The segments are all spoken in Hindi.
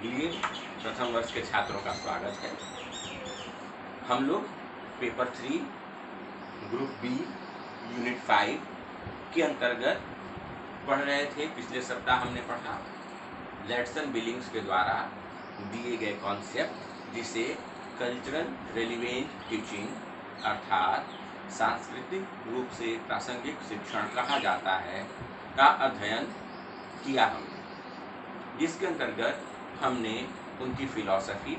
लिए प्रथम वर्ष के छात्रों का स्वागत है। हम लोग पेपर 3 ग्रुप बी यूनिट 5 के अंतर्गत पढ़ रहे थे। पिछले सप्ताह हमने पढ़ा लैटसन बिलिंग्स के द्वारा दिए गए कॉन्सेप्ट, जिसे कल्चरल रेलिवेंट टीचिंग अर्थात सांस्कृतिक रूप से प्रासंगिक शिक्षण कहा जाता है, का अध्ययन किया हमने, जिसके अंतर्गत हमने उनकी फिलॉसफी,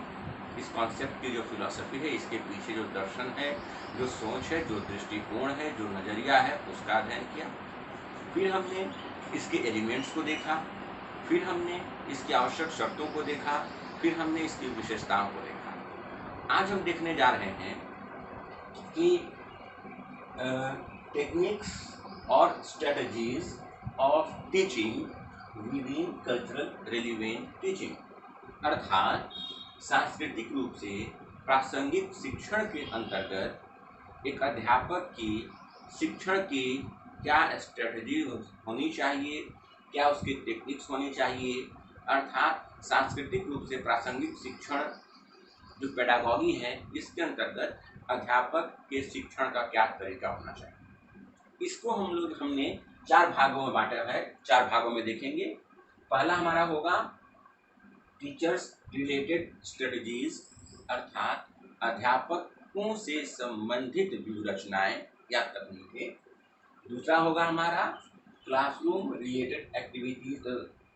इस कॉन्सेप्ट की जो फिलॉसफी है, इसके पीछे जो दर्शन है, जो सोच है, जो दृष्टिकोण है, जो नज़रिया है, उसका अध्ययन किया। फिर हमने इसके एलिमेंट्स को देखा, फिर हमने इसकी आवश्यक शर्तों को देखा, फिर हमने इसकी विशेषताओं को देखा। आज हम देखने जा रहे हैं कि टेक्निक्स और strategies of teaching within cultural relevant teaching, अर्थात सांस्कृतिक रूप से प्रासंगिक शिक्षण के अंतर्गत एक अध्यापक की शिक्षण की क्या स्ट्रेटजी होनी चाहिए, क्या उसकी टेक्निक्स होनी चाहिए, अर्थात सांस्कृतिक रूप से प्रासंगिक शिक्षण जो पेडागॉजी है, इसके अंतर्गत अध्यापक के शिक्षण का क्या तरीका होना चाहिए। इसको हमने 4 भागों में बांटा है। 4 भागों में देखेंगे। पहला हमारा होगा टीचर्स रिलेटेड स्ट्रेटजीज, अर्थात अध्यापकों से संबंधित व्यूहरचनाएं या तकनीकें। दूसरा होगा हमारा classroom related activities,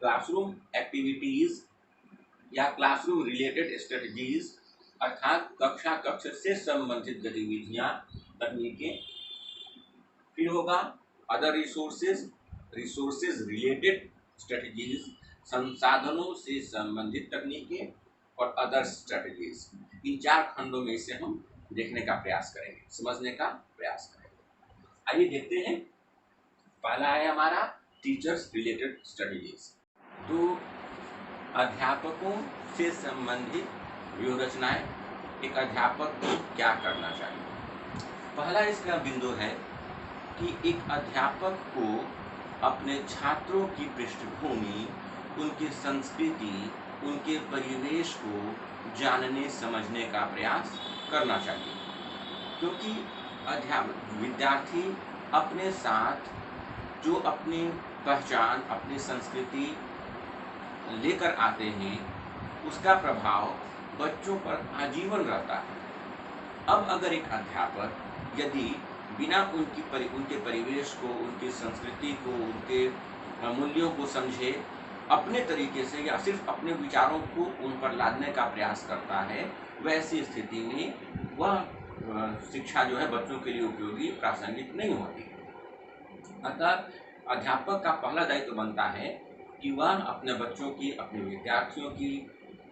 classroom activities या क्लासरूम रिलेटेड स्ट्रेटजीज, अर्थात कक्ष से संबंधित गतिविधियां, तकनीकें। फिर होगा अदर रिसोर्सेज रिलेटेड स्ट्रेटजीज, संसाधनों से संबंधित तकनीकें और अदर स्ट्रेटजीज। इन 4 खंडों में इसे हम देखने का प्रयास करेंगे, समझने का प्रयास करेंगे। आइए देखते हैं। पहला है हमारा टीचर्स रिलेटेड स्ट्रेटजीज। तो अध्यापकों से संबंधित व्यूहरचनाएं, एक अध्यापक को क्या करना चाहिए। पहला इसका बिंदु है कि एक अध्यापक को अपने छात्रों की पृष्ठभूमि, उनकी संस्कृति, उनके परिवेश को जानने समझने का प्रयास करना चाहिए, क्योंकि विद्यार्थी अपने साथ जो अपनी पहचान, अपनी संस्कृति लेकर आते हैं, उसका प्रभाव बच्चों पर आजीवन रहता है। अब अगर एक अध्यापक यदि बिना उनके परिवेश को, उनकी संस्कृति को, उनके मूल्यों को समझे, अपने तरीके से या सिर्फ अपने विचारों को उन पर लादने का प्रयास करता है, वैसी स्थिति में वह शिक्षा जो है बच्चों के लिए उपयोगी, प्रासंगिक नहीं होती। अतः अध्यापक का पहला दायित्व बनता है कि वह अपने बच्चों की, अपने विद्यार्थियों की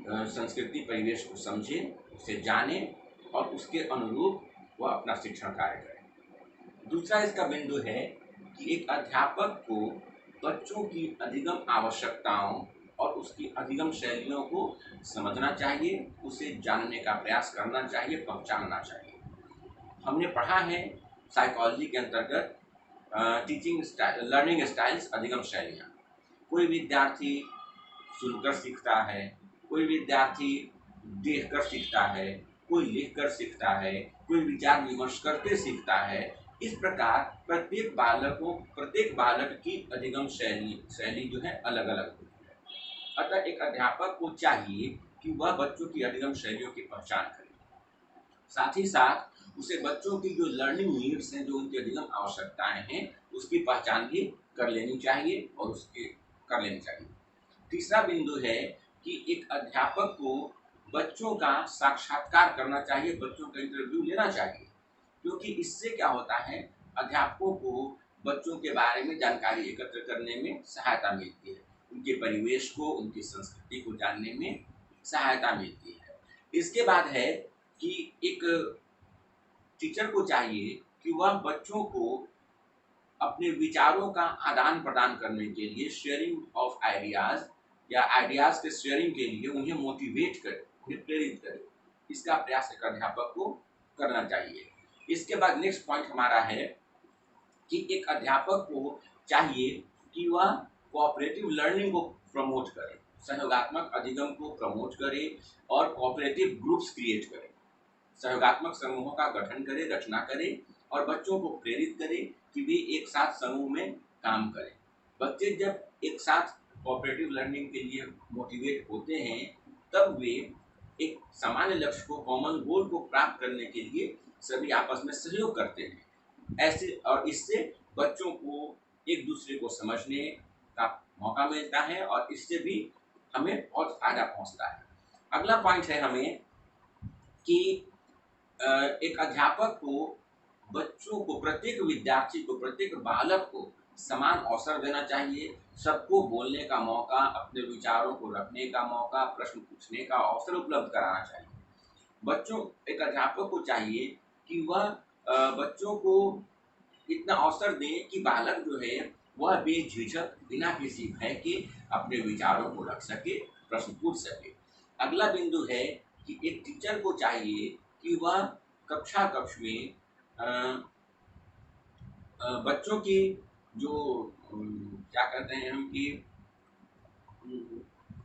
संस्कृति, परिवेश को समझे, उसे जाने और उसके अनुरूप वह अपना शिक्षण कार्य करे। दूसरा इसका बिंदु है कि एक अध्यापक को बच्चों की अधिगम आवश्यकताओं और उसकी अधिगम शैलियों को समझना चाहिए, उसे जानने का प्रयास करना चाहिए, पहचानना चाहिए। हमने पढ़ा है साइकोलॉजी के अंतर्गत टीचिंग स्टाइल, लर्निंग स्टाइल्स, अधिगम शैलियाँ। कोई विद्यार्थी सुनकर सीखता है, कोई विद्यार्थी देखकर सीखता है, कोई लिखकर सीखता है, कोई विचार विमर्श करके सीखता है। इस प्रकार प्रत्येक बालक की अधिगम शैली जो है अलग अलग होती है। अतः एक अध्यापक को चाहिए कि वह बच्चों की अधिगम शैलियों की पहचान करे, साथ ही साथ उसे बच्चों की जो लर्निंग नीड्स हैं, जो उनकी अधिगम आवश्यकताएं हैं, उसकी पहचान भी कर लेनी चाहिए और उसके कर लेनी चाहिए। तीसरा बिंदु है कि एक अध्यापक को बच्चों का साक्षात्कार करना चाहिए, बच्चों का इंटरव्यू लेना चाहिए, क्योंकि इससे क्या होता है, अध्यापकों को बच्चों के बारे में जानकारी एकत्र करने में सहायता मिलती है, उनके परिवेश को, उनकी संस्कृति को जानने में सहायता मिलती है। इसके बाद है कि एक टीचर को चाहिए कि वह बच्चों को अपने विचारों का आदान प्रदान करने के लिए, शेयरिंग ऑफ आइडियाज या आइडियाज के शेयरिंग के लिए उन्हें मोटिवेट करे, उन्हें प्रेरित करे। इसका प्रयास एक अध्यापक को करना चाहिए। इसके बाद नेक्स्ट पॉइंट हमारा है कि एक अध्यापक को चाहिए कि वह कोऑपरेटिव लर्निंग को प्रमोट करे, सहयोगात्मक अधिगम को प्रमोट करे और कोऑपरेटिव ग्रुप्स क्रिएट करे। सहयोगात्मक समूहों का गठन करे, रचना करे और बच्चों को प्रेरित करे कि वे एक साथ समूह में काम करें। बच्चे जब एक साथ कोऑपरेटिव लर्निंग के लिए मोटिवेट होते हैं तब वे एक सामान्य लक्ष्य को, कॉमन गोल को प्राप्त करने के लिए सभी आपस में सहयोग करते हैं। ऐसे और इससे बच्चों को एक दूसरे को समझने का मौका मिलता है और इससे भी हमें बहुत फायदा पहुंचता है। अगला पॉइंट है हमें कि एक अध्यापक को बच्चों को, प्रत्येक विद्यार्थी को, प्रत्येक बालक को समान अवसर देना चाहिए। सबको बोलने का मौका, अपने विचारों को रखने का मौका, प्रश्न पूछने का अवसर उपलब्ध कराना चाहिए। एक अध्यापक को चाहिए कि वह बच्चों को इतना अवसर दे कि बालक जो है वह बेझिझक, बिना किसी भय के अपने विचारों को रख सके, प्रश्न पूछ सके। अगला बिंदु है कि एक टीचर को चाहिए कि वह कक्ष में बच्चों की जो क्या कहते हैं हम कि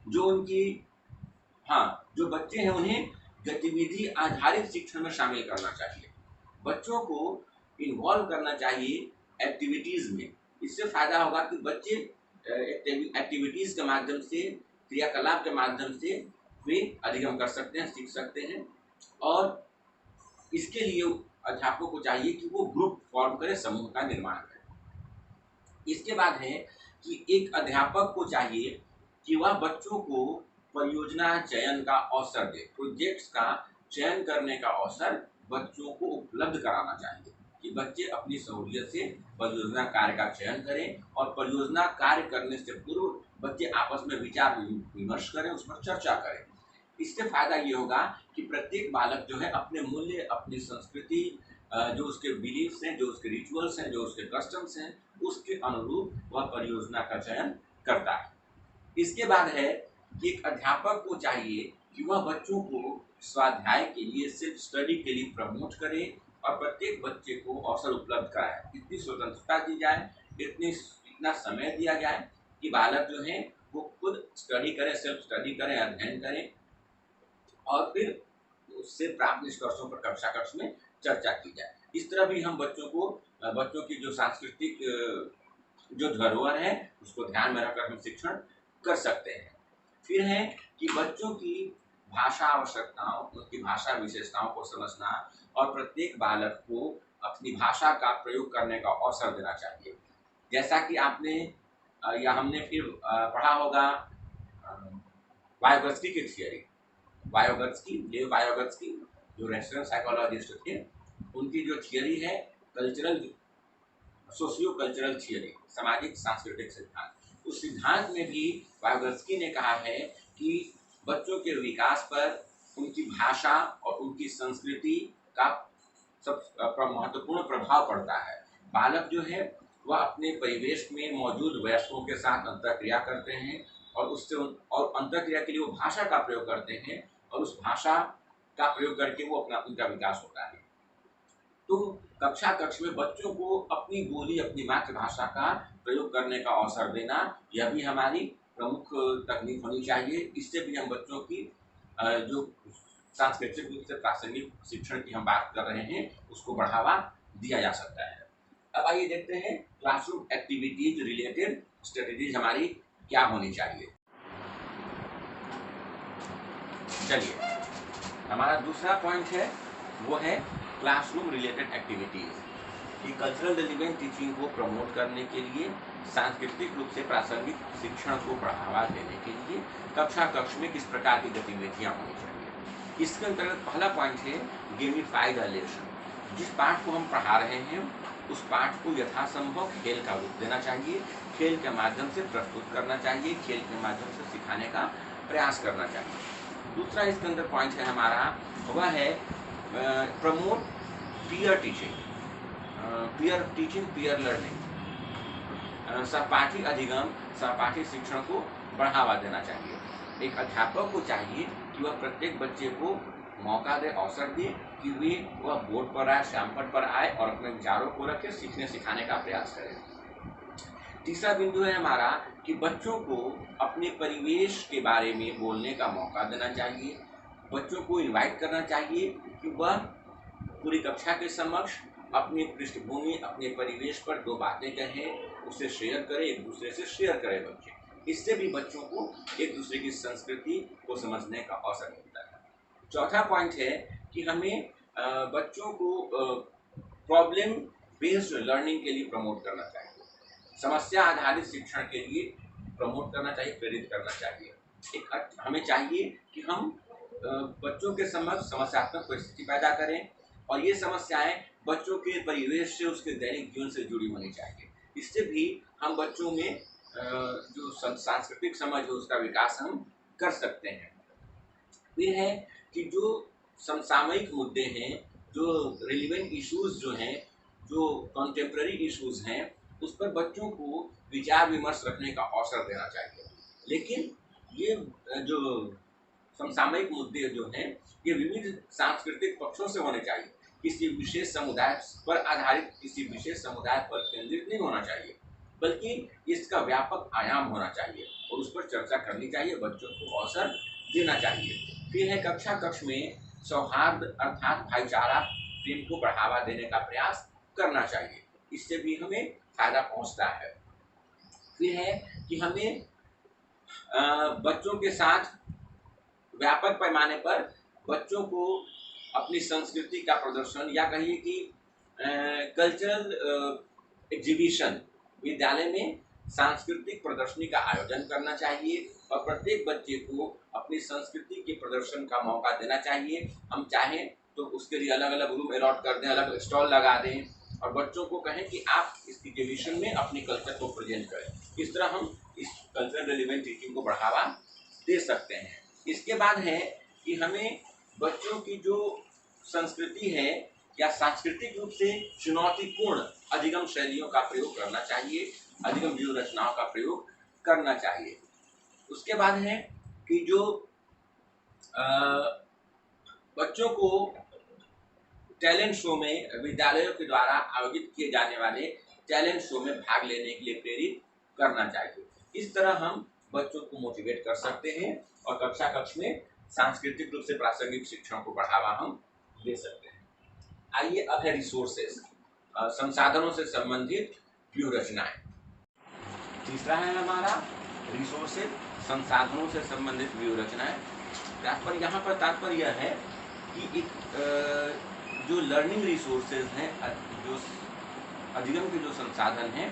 जो उनकी जो बच्चे हैं उन्हें गतिविधि आधारित शिक्षण में शामिल करना चाहिए। बच्चों को इन्वॉल्व करना चाहिए एक्टिविटीज़ में। इससे फायदा होगा कि बच्चे एक्टिविटीज़ के माध्यम से, क्रियाकलाप के माध्यम से वे अधिगम कर सकते हैं, सीख सकते हैं। और इसके लिए अध्यापकों को चाहिए कि वो ग्रुप फॉर्म करे, समूह का निर्माण करे। इसके बाद है कि एक अध्यापक को चाहिए कि वह बच्चों को परियोजना चयन का अवसर दे। प्रोजेक्ट्स का चयन करने का अवसर बच्चों को उपलब्ध कराना चाहिए कि बच्चे अपनी सहूलियत से परियोजना कार्य का चयन करें और परियोजना कार्य करने से पूर्व बच्चे आपस में विचार विमर्श करें, उस पर चर्चा करें। इससे फायदा ये होगा कि प्रत्येक बालक जो है अपने मूल्य, अपनी संस्कृति, जो उसके बिलीफ्स हैं, जो उसके रिचुअल्स हैं, जो उसके कस्टम्स हैं, उसके अनुरूप वह परियोजना का चयन करता है। इसके बाद है कि एक अध्यापक को चाहिए कि वह बच्चों को स्वाध्याय के लिए, सेल्फ स्टडी के लिए प्रमोट करे और प्रत्येक बच्चे को अवसर उपलब्ध कराए। इतनी स्वतंत्रता दी जाए, इतना समय दिया जाए कि बालक जो है वो खुद स्टडी करें, सेल्फ स्टडी करें, अध्ययन करें और फिर उससे प्राप्त निष्कर्षों पर कक्ष में चर्चा की जाए। इस तरह भी हम बच्चों की जो सांस्कृतिक जो धरोहर है उसको ध्यान में रखकर हम शिक्षण कर सकते हैं। फिर है कि बच्चों की भाषा आवश्यकताओं, उनकी भाषा विशेषताओं को समझना और प्रत्येक बालक को अपनी भाषा का प्रयोग करने का अवसर देना चाहिए। जैसा कि आपने या हमने फिर पढ़ा होगा वायोगत्स्की की थियरी। लेव वायोगत्स्की जो रशियन साइकोलॉजिस्ट थे, उनकी जो थियरी है सोशियो कल्चरल थियरी, सामाजिक सांस्कृतिक सिद्धांत, उस सिद्धांत में भी वायोगत्स्की ने कहा है कि बच्चों के विकास पर उनकी भाषा और उनकी संस्कृति का सब महत्वपूर्ण प्रभाव पड़ता है। बालक जो है वह अपने परिवेश में मौजूद वयस्कों के साथ अंतःक्रिया करते हैं और अंतःक्रिया के लिए वो भाषा का प्रयोग करते हैं और उस भाषा का प्रयोग करके वो उनका विकास होता है। तो कक्ष में बच्चों को अपनी बोली, अपनी मातृभाषा का प्रयोग करने का अवसर देना, यह भी हमारी प्रमुख तकनीक होनी चाहिए। इससे भी हम बच्चों की जो सांस्कृतिक रूप से प्रासंगिक शिक्षण की हम बात कर रहे हैं उसको बढ़ावा दिया जा सकता है। अब आइए देखते हैं क्लासरूम एक्टिविटीज रिलेटेड स्ट्रेटेजीज हमारी क्या होनी चाहिए। चलिए, हमारा दूसरा पॉइंट है वो है क्लासरूम रिलेटेड एक्टिविटीज। कि कल्चरल रिलेवेंट टीचिंग को प्रमोट करने के लिए, सांस्कृतिक रूप से प्रासंगिक शिक्षण को बढ़ावा देने के लिए कक्ष में किस प्रकार की गतिविधियां होनी चाहिए। इसके अंतर्गत पहला पॉइंट है गेमिफाइड लेसन। जिस पाठ को हम पढ़ा रहे हैं उस पाठ को यथासंभव खेल का रूप देना चाहिए, खेल के माध्यम से प्रस्तुत करना चाहिए, खेल के माध्यम से सिखाने का प्रयास करना चाहिए। दूसरा इसके अंदर पॉइंट है हमारा, वह है promote peer teaching, peer learning. सहपाठी अधिगम, सहपाठी शिक्षण को बढ़ावा देना चाहिए। एक अध्यापक को चाहिए कि वह प्रत्येक बच्चे को मौका दे, अवसर दे कि वह बोर्ड पर आए, श्यामपट्ट पर आए और अपने विचारों को रखे, सीखने सिखाने का प्रयास करें। तीसरा बिंदु है हमारा कि बच्चों को अपने परिवेश के बारे में बोलने का मौका देना चाहिए। बच्चों को इनवाइट करना चाहिए कि वह पूरी कक्षा के समक्ष अपनी पृष्ठभूमि, अपने परिवेश पर 2 बातें कहें, उसे शेयर करें, एक दूसरे से शेयर करें बच्चे। इससे भी बच्चों को एक दूसरे की संस्कृति को समझने का अवसर मिलता है। चौथा पॉइंट है कि हमें बच्चों को प्रॉब्लम बेस्ड लर्निंग के लिए प्रमोट करना चाहिए, समस्या आधारित शिक्षण के लिए प्रमोट करना चाहिए, प्रेरित करना चाहिए। हमें चाहिए कि हम बच्चों के समक्ष समस्यात्मक परिस्थिति पैदा करें और ये समस्याएं बच्चों के परिवेश से, उसके दैनिक जीवन से जुड़ी होनी चाहिए। इससे भी हम बच्चों में जो सांस्कृतिक समझ है उसका विकास हम कर सकते हैं। फिर है कि जो समसामयिक मुद्दे हैं, जो रिलेवेंट इश्यूज जो हैं, जो कॉन्टेम्प्ररी इश्यूज हैं, उस पर बच्चों को विचार विमर्श रखने का अवसर देना चाहिए। लेकिन ये जो समसामयिक मुद्दे जो हैं, ये विविध सांस्कृतिक पक्षों से होने चाहिए, किसी विशेष समुदाय पर आधारित, किसी विशेष समुदाय पर केंद्रित नहीं होना चाहिए, बल्कि इसका व्यापक आयाम होना चाहिए और उस पर चर्चा करनी चाहिए, बच्चों को अवसर देना चाहिए। फिर है कक्षा कक्ष में सौहार्द अर्थात भाईचारा, प्रेम को बढ़ावा देने का प्रयास करना चाहिए, इससे भी हमें फायदा पहुंचता है। फिर है कि हमें बच्चों के साथ व्यापक पैमाने पर बच्चों को अपनी संस्कृति का प्रदर्शन या कहिए कि कल्चरल एग्जीबिशन, विद्यालय में सांस्कृतिक प्रदर्शनी का आयोजन करना चाहिए और प्रत्येक बच्चे को अपनी संस्कृति के प्रदर्शन का मौका देना चाहिए। हम चाहें तो उसके लिए अलग अलग रूम अलॉट कर दें, अलग स्टॉल लगा दें और बच्चों को कहें कि आप इस एग्जीबिशन में अपने कल्चर को प्रेजेंट करें। इस तरह हम इस कल्चर रिलेवेंट टीचिंग को बढ़ावा दे सकते हैं। इसके बाद है कि हमें बच्चों की जो संस्कृति है या सांस्कृतिक रूप से चुनौतीपूर्ण अधिगम शैलियों का प्रयोग करना चाहिए, अधिगम व्यूह रचनाओं का प्रयोग करना चाहिए। उसके बाद है कि जो बच्चों को टैलेंट शो में, विद्यालयों के द्वारा आयोजित किए जाने वाले टैलेंट शो में भाग लेने के लिए प्रेरित करना चाहिए। इस तरह हम बच्चों को मोटिवेट कर सकते हैं और कक्षा कक्ष में सांस्कृतिक रूप से प्रासंगिक शिक्षण को बढ़ावा हम दे सकते हैं। आइए अब है रिसोर्सेज, संसाधनों से संबंधित व्यूह रचनाएं। तीसरा है हमारा रिसोर्सेज, संसाधनों से संबंधित व्यूह रचनाएं। यहाँ पर तात्पर्य यह है कि जो लर्निंग रिसोर्सेज हैं, जो अधिगम के जो संसाधन हैं,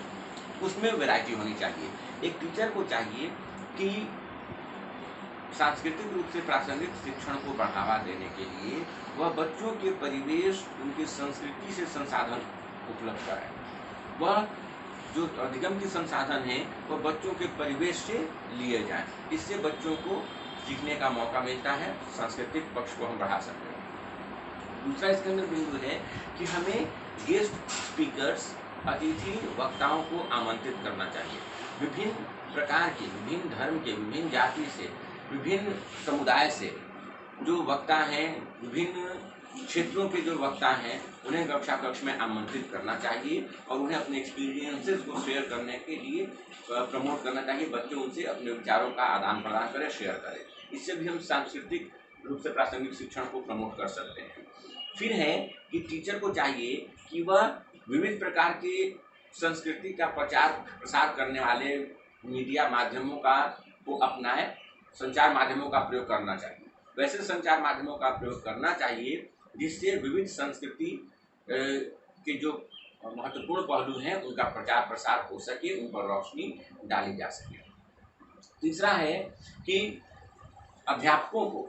उसमें वैरायटी होनी चाहिए। एक टीचर को चाहिए कि सांस्कृतिक रूप से प्रासंगिक शिक्षण को बढ़ावा देने के लिए वह बच्चों के परिवेश, उनकी संस्कृति से संसाधन उपलब्ध कराए। वह जो अधिगम के संसाधन हैं वह बच्चों के परिवेश से लिए जाएं। इससे बच्चों को सीखने का मौका मिलता है, सांस्कृतिक पक्ष को हम बढ़ा सकते हैं। दूसरा इसके अंदर बिंदु है कि हमें गेस्ट स्पीकर्स, अतिथि वक्ताओं को आमंत्रित करना चाहिए। विभिन्न प्रकार के, विभिन्न धर्म के, विभिन्न जाति से, विभिन्न समुदाय से जो वक्ता हैं, विभिन्न क्षेत्रों के जो वक्ता हैं, उन्हें कक्षा कक्ष में आमंत्रित करना चाहिए और उन्हें अपने एक्सपीरियंसेस को शेयर करने के लिए प्रमोट करना चाहिए। बच्चे उनसे अपने विचारों का आदान प्रदान करें, शेयर करें। इससे भी हम सांस्कृतिक रूप से प्रासंगिक शिक्षण को प्रमोट कर सकते हैं। फिर है कि टीचर को चाहिए कि वह विविध प्रकार के संस्कृति का प्रचार प्रसार करने वाले मीडिया माध्यमों का को अपनाए, संचार माध्यमों का प्रयोग करना चाहिए। वैसे संचार माध्यमों का प्रयोग करना चाहिए जिससे विविध संस्कृति के जो महत्वपूर्ण पहलू हैं उनका प्रचार प्रसार हो सके, उन पर रोशनी डाली जा सके। तीसरा है कि अध्यापकों को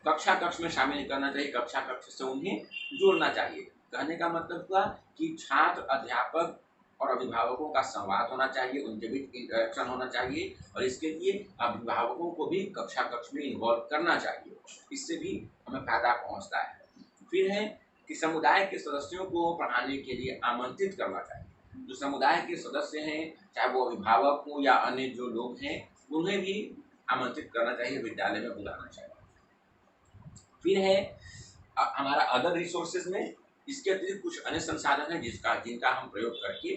कक्षा कक्ष में शामिल करना चाहिए, कक्षा कक्ष से उन्हें जोड़ना चाहिए। कहने का मतलब हुआ कि छात्र, अध्यापक और अभिभावकों का संवाद होना चाहिए, उनके बीच इंटरेक्शन होना चाहिए और इसके लिए अभिभावकों को भी कक्षा कक्ष में इन्वॉल्व करना चाहिए। इससे भी हमें फायदा पहुंचता है। फिर है कि समुदाय के सदस्यों को पढ़ाने के लिए आमंत्रित करना चाहिए। जो समुदाय के सदस्य हैं, चाहे वो अभिभावक हो या अन्य जो लोग हैं, उन्हें भी आमंत्रित करना चाहिए, विद्यालय में बुलाना चाहिए। फिर है हमारा अदर रिसोर्सेज में इसके अतिरिक्त कुछ अन्य संसाधन हैं जिनका हम प्रयोग करके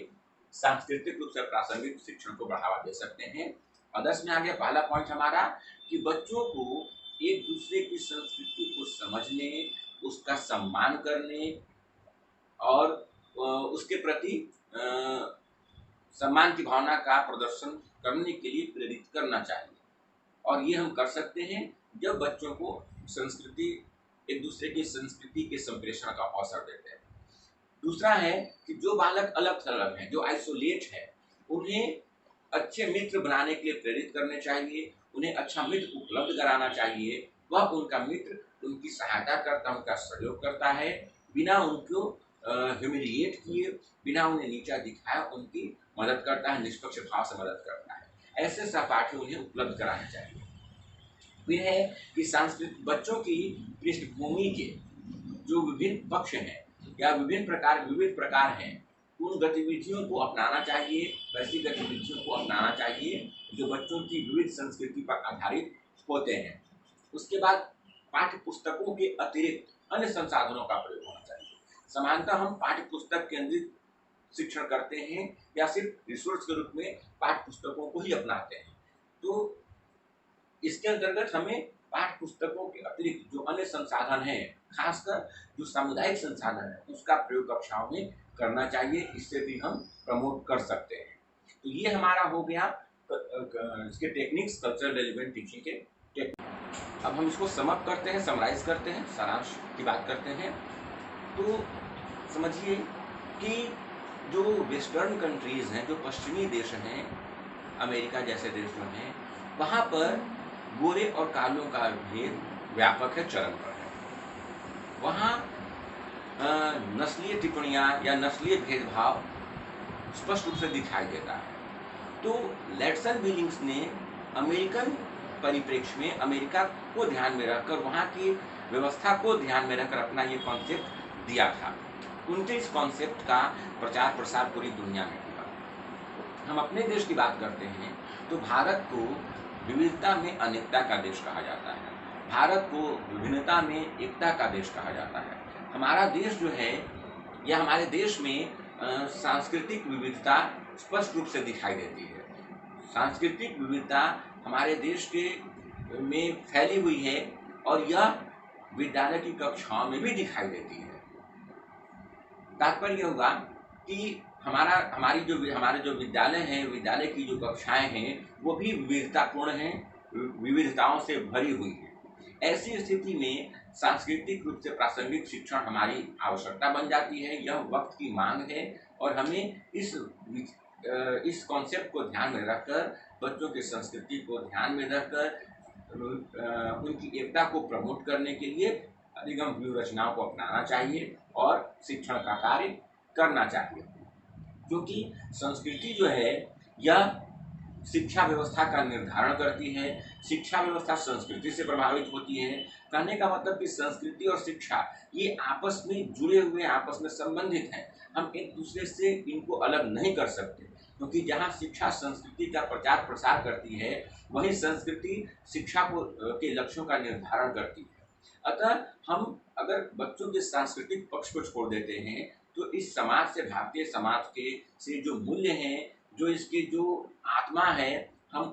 सांस्कृतिक रूप से प्रासंगिक शिक्षण को बढ़ावा दे सकते हैं। आदर्श में आ गया पहला पॉइंट हमारा कि बच्चों को एक दूसरे की संस्कृति को समझने, उसका सम्मान करने और उसके प्रति सम्मान की भावना का प्रदर्शन करने के लिए प्रेरित करना चाहिए। और ये हम कर सकते हैं जब बच्चों को संस्कृति, एक दूसरे की संस्कृति के संप्रेषण का अवसर देते हैं। दूसरा है कि जो बालक अलग थलग हैं, जो आइसोलेट है, उन्हें अच्छे मित्र बनाने के लिए प्रेरित करने चाहिए, उन्हें अच्छा मित्र उपलब्ध कराना चाहिए। वह उनका मित्र उनकी सहायता करता है, उनका सहयोग करता है, बिना उनको ह्यूमिलिएट किए, बिना उन्हें नीचा दिखाए उनकी मदद करता है, निष्पक्ष भाव से मदद करता है। ऐसे सहपाठी उन्हें उपलब्ध कराने चाहिए। फिर है कि सांस्कृतिक बच्चों की पृष्ठभूमि के जो विभिन्न पक्ष हैं या विविध प्रकार हैं, उन गतिविधियों को अपनाना चाहिए, वैसी गतिविधियों को अपनाना चाहिए जो बच्चों की विविध संस्कृति पर आधारित होते हैं। उसके बाद पाठ्य पुस्तकों के अतिरिक्त अन्य संसाधनों का प्रयोग होना चाहिए। सामान्यतः हम पाठ्य पुस्तक केंद्रित शिक्षण करते हैं या सिर्फ रिसोर्स के रूप में पाठ्य पुस्तकों को ही अपनाते हैं। तो इसके अंतर्गत हमें पाठ्य पुस्तकों के अतिरिक्त जो अन्य संसाधन हैं, खासकर जो सामुदायिक संसाधन है, उसका प्रयोग कक्षाओं में करना चाहिए। इससे भी हम प्रमोट कर सकते हैं। तो ये हमारा हो गया इसके टेक्निक्स, कल्चरल रेलेवेंट टीचिंग के टेक्निक। अब हम इसको समअप करते हैं, समराइज करते हैं, सारांश की बात करते हैं। तो समझिए कि जो वेस्टर्न कंट्रीज़ हैं, जो पश्चिमी देश हैं, अमेरिका जैसे देश जो हैं, वहाँ पर गोरे और कालों का भेद व्यापक है, चरम पर है। वहाँ नस्लीय टिप्पणियाँ या नस्लीय भेदभाव स्पष्ट रूप से दिखाई देता है। तो लेटसन बिलिंग्स ने अमेरिकन परिप्रेक्ष्य में अमेरिका को ध्यान में रखकर, वहाँ की व्यवस्था को ध्यान में रखकर अपना ये कॉन्सेप्ट दिया था। उनके इस कॉन्सेप्ट का प्रचार प्रसार पूरी दुनिया में हुआ। हम अपने देश की बात करते हैं तो भारत को विविधता में अनेकता का देश कहा जाता है, भारत को विभिन्नता में एकता का देश कहा जाता है। हमारा देश जो है, या हमारे देश में सांस्कृतिक विविधता स्पष्ट रूप से दिखाई देती है। सांस्कृतिक विविधता हमारे देश के में फैली हुई है और यह विद्यालय की कक्षाओं में भी दिखाई देती है। तात्पर्य होगा कि हमारे जो विद्यालय हैं, विद्यालय की जो कक्षाएं हैं, वो भी विविधतापूर्ण हैं, विविधताओं से भरी हुई है। ऐसी स्थिति में सांस्कृतिक रूप से प्रासंगिक शिक्षण हमारी आवश्यकता बन जाती है। यह वक्त की मांग है और हमें इस कॉन्सेप्ट को ध्यान में रखकर, बच्चों की संस्कृति को ध्यान में रखकर उनकी एकता को प्रमोट करने के लिए अधिगम व्यूह रचनाओं को अपनाना चाहिए और शिक्षण का कार्य करना चाहिए। क्योंकि संस्कृति जो है, यह शिक्षा व्यवस्था का निर्धारण करती है। शिक्षा व्यवस्था संस्कृति से प्रभावित होती है। कहने का मतलब कि संस्कृति और शिक्षा ये आपस में जुड़े हुए, आपस में संबंधित हैं। हम एक दूसरे से इनको अलग नहीं कर सकते, क्योंकि जहाँ शिक्षा संस्कृति का प्रचार प्रसार करती है, वहीं संस्कृति शिक्षा के लक्ष्यों का निर्धारण करती है। अतः हम अगर बच्चों के सांस्कृतिक पक्ष को छोड़ देते हैं तो इस समाज से, भारतीय समाज के से जो मूल्य हैं, जो इसकी जो आत्मा है, हम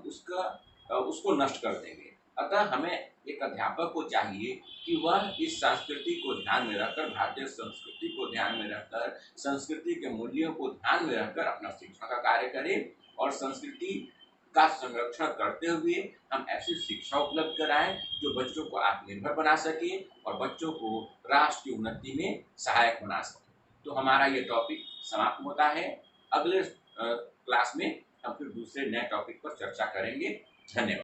उसको नष्ट कर देंगे। अतः हमें एक अध्यापक को चाहिए कि वह इस संस्कृति को ध्यान में रखकर, भारतीय संस्कृति को ध्यान में रखकर, संस्कृति के मूल्यों को ध्यान में रखकर अपना शिक्षण का कार्य करे और संस्कृति का संरक्षण करते हुए हम ऐसी शिक्षा उपलब्ध कराएं जो बच्चों को आत्मनिर्भर बना सके और बच्चों को राष्ट्र की उन्नति में सहायक बना सके। तो हमारा ये टॉपिक समाप्त होता है। अगले क्लास में हम फिर दूसरे नए टॉपिक पर चर्चा करेंगे। धन्यवाद।